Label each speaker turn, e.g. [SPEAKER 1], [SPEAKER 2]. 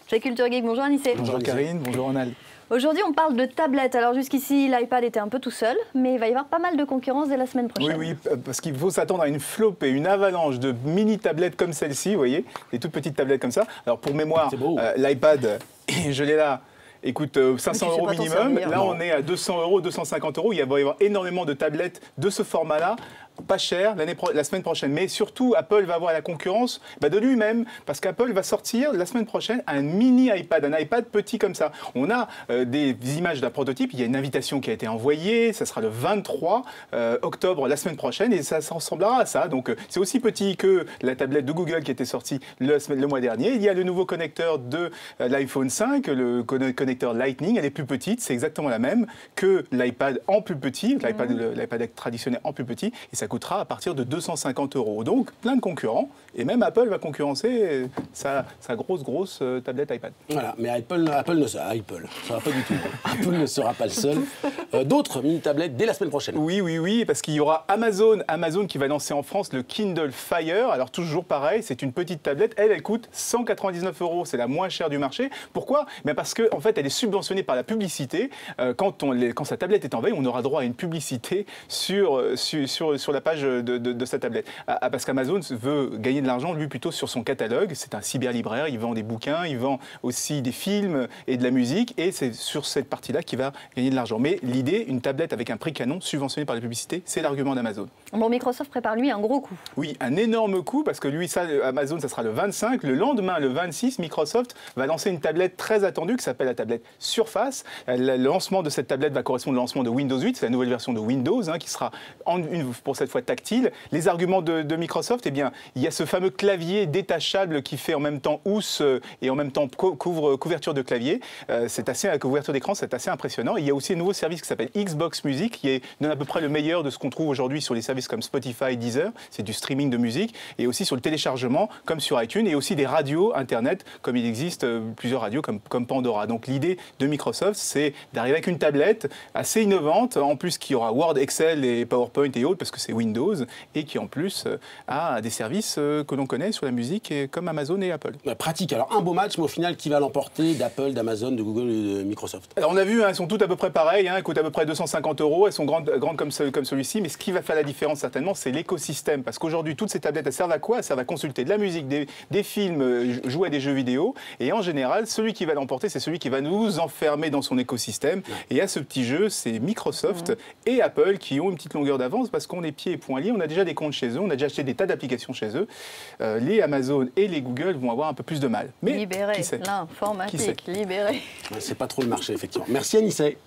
[SPEAKER 1] Chez Culture Geek, bonjour Anissé.
[SPEAKER 2] Bonjour Karine, bonjour Ronald.
[SPEAKER 1] Aujourd'hui, on parle de tablettes. Alors jusqu'ici, l'iPad était un peu tout seul, mais il va y avoir pas mal de concurrence dès la semaine prochaine.
[SPEAKER 2] Oui, parce qu'il faut s'attendre à une flopée, une avalanche de mini-tablettes comme celle-ci, vous voyez, des toutes petites tablettes comme ça. Alors pour mémoire, l'iPad, je l'ai là, écoute 500 € minimum. Là, on est à 200 €, 250 €. Il va y avoir énormément de tablettes de ce format-là. Pas cher la semaine prochaine. Mais surtout, Apple va avoir la concurrence de lui-même, parce qu'Apple va sortir la semaine prochaine un mini iPad, un iPad petit comme ça. On a des images d'un prototype, il y a une invitation qui a été envoyée, ça sera le 23 octobre la semaine prochaine, et ça ressemblera à ça. Donc c'est aussi petit que la tablette de Google qui était sortie le mois dernier. Il y a le nouveau connecteur de l'iPhone 5, le connecteur Lightning, elle est plus petite, c'est exactement la même que l'iPad en plus petit, l'iPad traditionnel en plus petit, et ça coûtera à partir de 250 €. Donc, plein de concurrents. Et même Apple va concurrencer sa grosse tablette iPad.
[SPEAKER 3] Voilà, mais Apple ne sera pas du tout. Apple ne sera pas le seul. D'autres mini-tablettes dès la semaine prochaine.
[SPEAKER 2] Oui, parce qu'il y aura Amazon qui va lancer en France le Kindle Fire. Alors, toujours pareil, c'est une petite tablette. Elle coûte 199 €. C'est la moins chère du marché. Pourquoi ? Parce qu'en fait, elle est subventionnée par la publicité. Quand sa tablette est en veille, on aura droit à une publicité sur la page de sa tablette. Parce qu'Amazon veut gagner de l'argent, lui, plutôt sur son catalogue. C'est un cyberlibraire, il vend des bouquins, il vend aussi des films et de la musique, et c'est sur cette partie-là qu'il va gagner de l'argent. Mais l'idée, une tablette avec un prix canon, subventionné par la publicité, c'est l'argument d'Amazon.
[SPEAKER 1] Bon, Microsoft prépare, lui, un gros coup.
[SPEAKER 2] Oui, un énorme coup, parce que lui, Amazon, ça sera le 25. Le lendemain, le 26, Microsoft va lancer une tablette très attendue qui s'appelle la tablette Surface. Le lancement de cette tablette va correspondre au lancement de Windows 8, c'est la nouvelle version de Windows, qui sera pour cette fois tactile. Les arguments de Microsoft, eh bien, il y a ce fameux clavier détachable qui fait en même temps housse et en même temps couverture de clavier. Couverture d'écran, c'est assez impressionnant. Il y a aussi un nouveau service qui s'appelle Xbox Music, qui donne à peu près le meilleur de ce qu'on trouve aujourd'hui sur les services comme Spotify, Deezer. C'est du streaming de musique, et aussi sur le téléchargement, comme sur iTunes, et aussi des radios Internet, comme il existe plusieurs radios comme Pandora. Donc l'idée de Microsoft, c'est d'arriver avec une tablette assez innovante, en plus qui aura Word, Excel et PowerPoint et autres, parce que c'est Windows, et qui en plus a des services que l'on connaît sur la musique, comme Amazon et Apple.
[SPEAKER 3] Pratique. Alors un beau match, mais au final, qui va l'emporter d'Apple, d'Amazon, de Google et de Microsoft?
[SPEAKER 2] Alors on a vu, elles sont toutes à peu près pareilles, elles coûtent à peu près 250 €, elles sont grandes comme celui-ci, mais ce qui va faire la différence certainement, c'est l'écosystème, parce qu'aujourd'hui, toutes ces tablettes, elles servent à quoi? Elles servent à consulter de la musique, des films, jouer à des jeux vidéo, et en général, celui qui va l'emporter, c'est celui qui va nous enfermer dans son écosystème. Et à ce petit jeu, c'est Microsoft et Apple qui ont une petite longueur d'avance, parce qu'on est pieds et poings liés, on a déjà des comptes chez eux, on a déjà acheté des tas d'applications chez eux. Les Amazon et les Google vont avoir un peu plus de mal. Mais
[SPEAKER 1] libéré, l'informatique, libéré.
[SPEAKER 3] C'est pas trop le marché, effectivement. Merci Anissé.